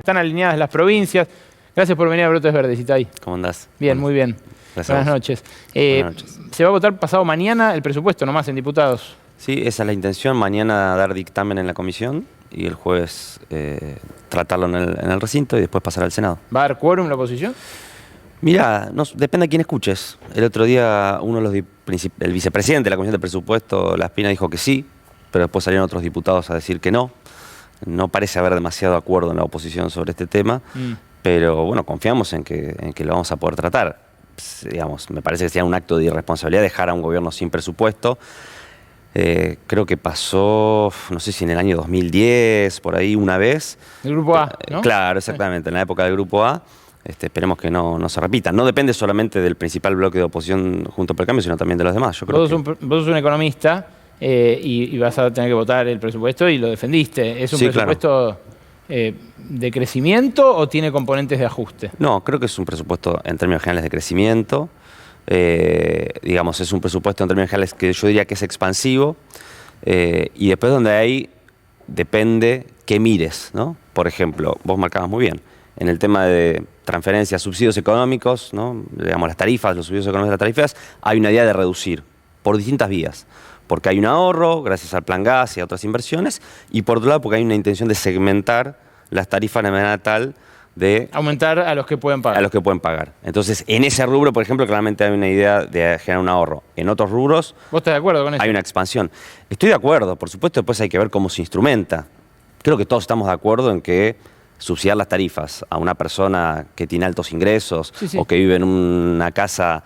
están alineadas las provincias. Gracias por venir a Brotes Verdes, Itay. ¿Cómo andás? Bien, muy bien. Buenas noches. Buenas noches. Se va a votar pasado mañana el presupuesto nomás en diputados. Sí, esa es la intención. Mañana dar dictamen en la comisión y el jueves tratarlo en el recinto y después pasar al Senado. ¿Va a dar quórum la oposición? Mirá, depende de quién escuches. El otro día el vicepresidente de la Comisión de Presupuesto, La Espina, dijo que sí, pero después salieron otros diputados a decir que no. No parece haber demasiado acuerdo en la oposición sobre este tema, pero bueno, confiamos en que lo vamos a poder tratar. Digamos, me parece que sería un acto de irresponsabilidad dejar a un gobierno sin presupuesto. Creo que pasó, no sé si en el año 2010, por ahí una vez. El Grupo A, ¿no? Claro, exactamente, en la época del Grupo A. Esperemos que no se repita. No depende solamente del principal bloque de oposición Juntos por el Cambio, sino también de los demás. Yo creo vos sos un economista y vas a tener que votar el presupuesto y lo defendiste. ¿Es un presupuesto de crecimiento o tiene componentes de ajuste? No, creo que es un presupuesto en términos generales de crecimiento. Digamos, es un presupuesto en términos generales que yo diría que es expansivo. Y después donde ahí depende qué mires, ¿no? Por ejemplo, vos marcabas muy bien. En el tema de transferencias, subsidios económicos, ¿no? Digamos, las tarifas, los subsidios económicos de las tarifas, hay una idea de reducir por distintas vías. Porque hay un ahorro, gracias al plan gas y a otras inversiones, y por otro lado porque hay una intención de segmentar las tarifas de manera tal de aumentar a los que pueden pagar. A los que pueden pagar. Entonces, en ese rubro, por ejemplo, claramente hay una idea de generar un ahorro. En otros rubros, ¿vos estás de acuerdo con eso? Hay una expansión. Estoy de acuerdo, por supuesto, después hay que ver cómo se instrumenta. Creo que todos estamos de acuerdo en que subsidiar las tarifas a una persona que tiene altos ingresos o que vive en una casa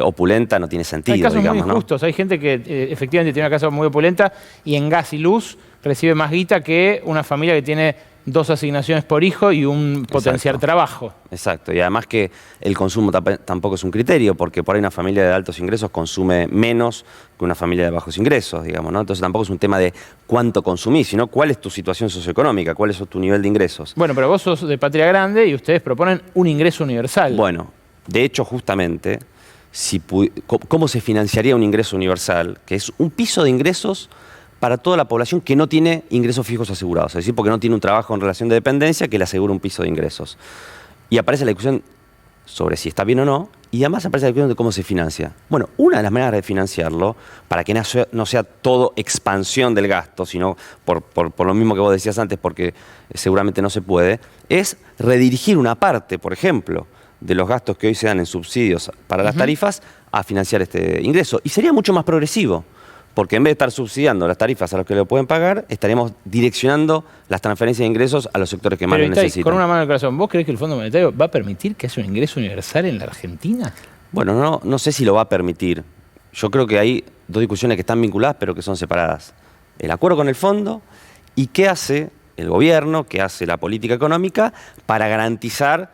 opulenta no tiene sentido. Hay casos digamos, muy injustos. Hay gente que efectivamente tiene una casa muy opulenta y en gas y luz recibe más guita que una familia que tiene 2 asignaciones por hijo y un potencial trabajo. Exacto, y además que el consumo tampoco es un criterio, porque por ahí una familia de altos ingresos consume menos que una familia de bajos ingresos, digamos, ¿no? Entonces tampoco es un tema de cuánto consumís, sino cuál es tu situación socioeconómica, cuál es tu nivel de ingresos. Bueno, pero vos sos de Patria Grande y ustedes proponen un ingreso universal. Bueno, de hecho, justamente, ¿cómo se financiaría un ingreso universal? Que es un piso de ingresos para toda la población que no tiene ingresos fijos asegurados, es decir, porque no tiene un trabajo en relación de dependencia que le asegure un piso de ingresos. Y aparece la discusión sobre si está bien o no, y además aparece la discusión de cómo se financia. Bueno, una de las maneras de financiarlo, para que no sea todo expansión del gasto, sino por lo mismo que vos decías antes, porque seguramente no se puede, es redirigir una parte, por ejemplo, de los gastos que hoy se dan en subsidios para las tarifas a financiar este ingreso. Y sería mucho más progresivo. Porque en vez de estar subsidiando las tarifas a los que lo pueden pagar, estaríamos direccionando las transferencias de ingresos a los sectores que más lo necesitan. Con una mano en el corazón, ¿vos creés que el Fondo Monetario va a permitir que haya un ingreso universal en la Argentina? Bueno, no sé si lo va a permitir. Yo creo que hay dos discusiones que están vinculadas, pero que son separadas. El acuerdo con el fondo y qué hace el gobierno, qué hace la política económica para garantizar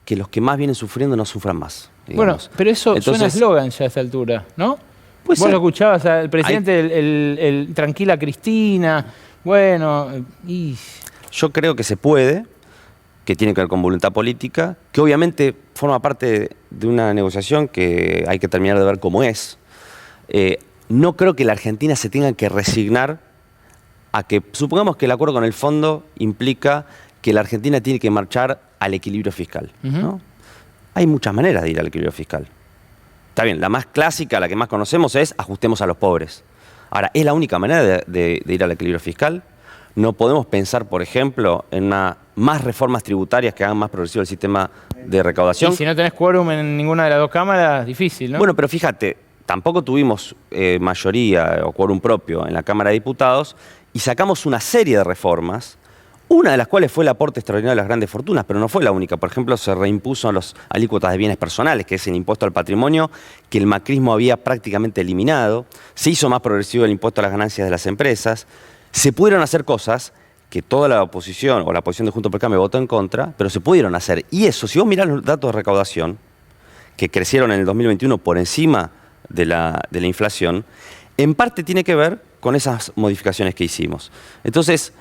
que los que más vienen sufriendo no sufran más. Digamos. Bueno, pero eso suena eslogan ya a esta altura, ¿no? Pues vos lo escuchabas al presidente, el tranquila Cristina, bueno, Yo creo que se puede, que tiene que ver con voluntad política, que obviamente forma parte de una negociación que hay que terminar de ver cómo es. No creo que la Argentina se tenga que resignar a que, supongamos que el acuerdo con el fondo implica que la Argentina tiene que marchar al equilibrio fiscal, ¿no? Hay muchas maneras de ir al equilibrio fiscal. Está bien, la más clásica, la que más conocemos es ajustemos a los pobres. Ahora, ¿es la única manera de ir al equilibrio fiscal? No podemos pensar, por ejemplo, en más reformas tributarias que hagan más progresivo el sistema de recaudación. Y si no tenés quórum en ninguna de las dos cámaras, difícil, ¿no? Bueno, pero fíjate, tampoco tuvimos mayoría o quórum propio en la Cámara de Diputados y sacamos una serie de reformas, una de las cuales fue el aporte extraordinario de las grandes fortunas, pero no fue la única. Por ejemplo, se reimpuso las alícuotas de bienes personales, que es el impuesto al patrimonio, que el macrismo había prácticamente eliminado. Se hizo más progresivo el impuesto a las ganancias de las empresas. Se pudieron hacer cosas que toda la oposición, o la oposición de Juntos por el Cambio votó en contra, pero se pudieron hacer. Y eso, si vos mirás los datos de recaudación, que crecieron en el 2021 por encima de la inflación, en parte tiene que ver con esas modificaciones que hicimos. Entonces,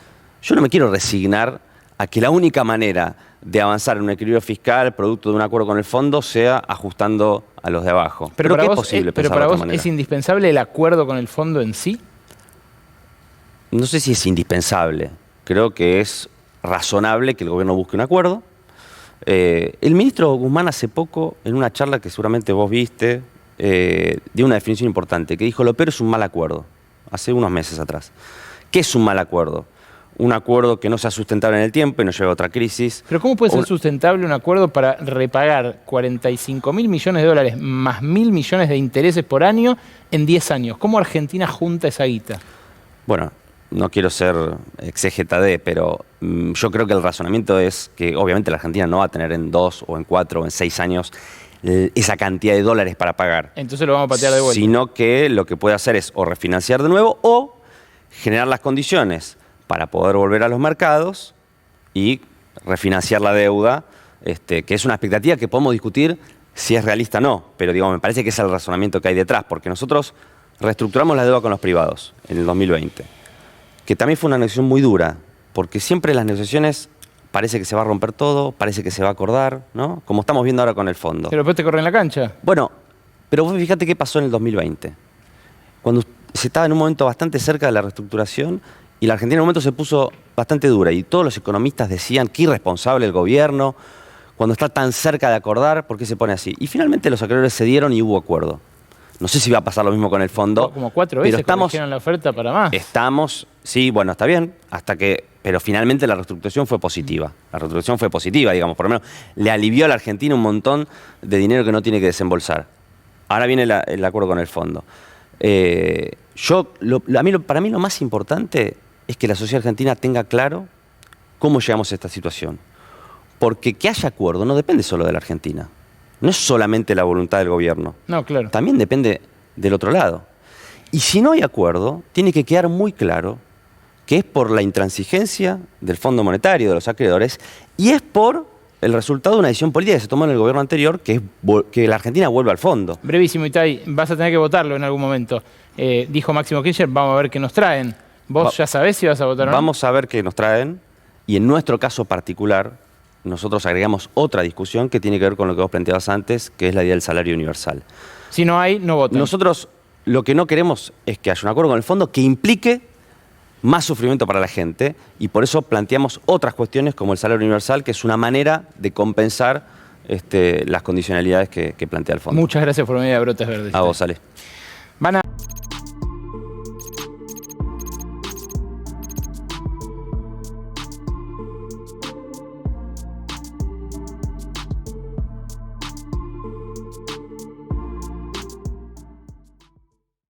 yo no me quiero resignar a que la única manera de avanzar en un equilibrio fiscal, producto de un acuerdo con el fondo, sea ajustando a los de abajo. Pero para vos, ¿es indispensable el acuerdo con el fondo en sí? No sé si es indispensable. Creo que es razonable que el gobierno busque un acuerdo. El ministro Guzmán hace poco, en una charla que seguramente vos viste, dio una definición importante, que dijo: lo peor es un mal acuerdo, hace unos meses atrás. ¿Qué es un mal acuerdo? Un acuerdo que no sea sustentable en el tiempo y nos lleve a otra crisis. Pero ¿cómo puede ser sustentable un acuerdo para repagar 45.000 millones de dólares más 1.000 millones de intereses por año en 10 años? ¿Cómo Argentina junta esa guita? Bueno, no quiero ser exégeta de, pero yo creo que el razonamiento es que obviamente la Argentina no va a tener en 2 o en 4 o en 6 años esa cantidad de dólares para pagar. Entonces lo vamos a patear de vuelta. Sino que lo que puede hacer es o refinanciar de nuevo o generar las condiciones para poder volver a los mercados y refinanciar la deuda, que es una expectativa que podemos discutir si es realista o no, pero me parece que es el razonamiento que hay detrás, porque nosotros reestructuramos la deuda con los privados en el 2020, que también fue una negociación muy dura, porque siempre las negociaciones parece que se va a romper todo, parece que se va a acordar, ¿no? Como estamos viendo ahora con el fondo. Pero después te corren la cancha. Bueno, pero vos fíjate qué pasó en el 2020, cuando se estaba en un momento bastante cerca de la reestructuración y la Argentina en un momento se puso bastante dura y todos los economistas decían qué irresponsable el gobierno, cuando está tan cerca de acordar, ¿por qué se pone así? Y finalmente los acreedores cedieron y hubo acuerdo. No sé si va a pasar lo mismo con el fondo. Como 4 veces corrigieron la oferta para más. Sí, bueno, está bien, pero finalmente la reestructuración fue positiva. La reestructuración fue positiva, por lo menos le alivió a la Argentina un montón de dinero que no tiene que desembolsar. Ahora viene el acuerdo con el fondo. Para mí lo más importante es que la sociedad argentina tenga claro cómo llegamos a esta situación. Porque que haya acuerdo no depende solo de la Argentina. No es solamente la voluntad del gobierno. No, claro. También depende del otro lado. Y si no hay acuerdo, tiene que quedar muy claro que es por la intransigencia del Fondo Monetario, de los acreedores, y es por el resultado de una decisión política que se tomó en el gobierno anterior, que es que la Argentina vuelva al fondo. Brevísimo, Itay, vas a tener que votarlo en algún momento. Dijo Máximo Kirchner, vamos a ver qué nos traen. ¿Vos ya sabés si vas a votar o no? Vamos a ver qué nos traen, y en nuestro caso particular, nosotros agregamos otra discusión que tiene que ver con lo que vos planteabas antes, que es la idea del salario universal. Si no hay, no votan. Nosotros lo que no queremos es que haya un acuerdo con el fondo que implique más sufrimiento para la gente, y por eso planteamos otras cuestiones como el salario universal, que es una manera de compensar las condicionalidades que plantea el fondo. Muchas gracias por venir a Brotes Verdes. A vos, Ale.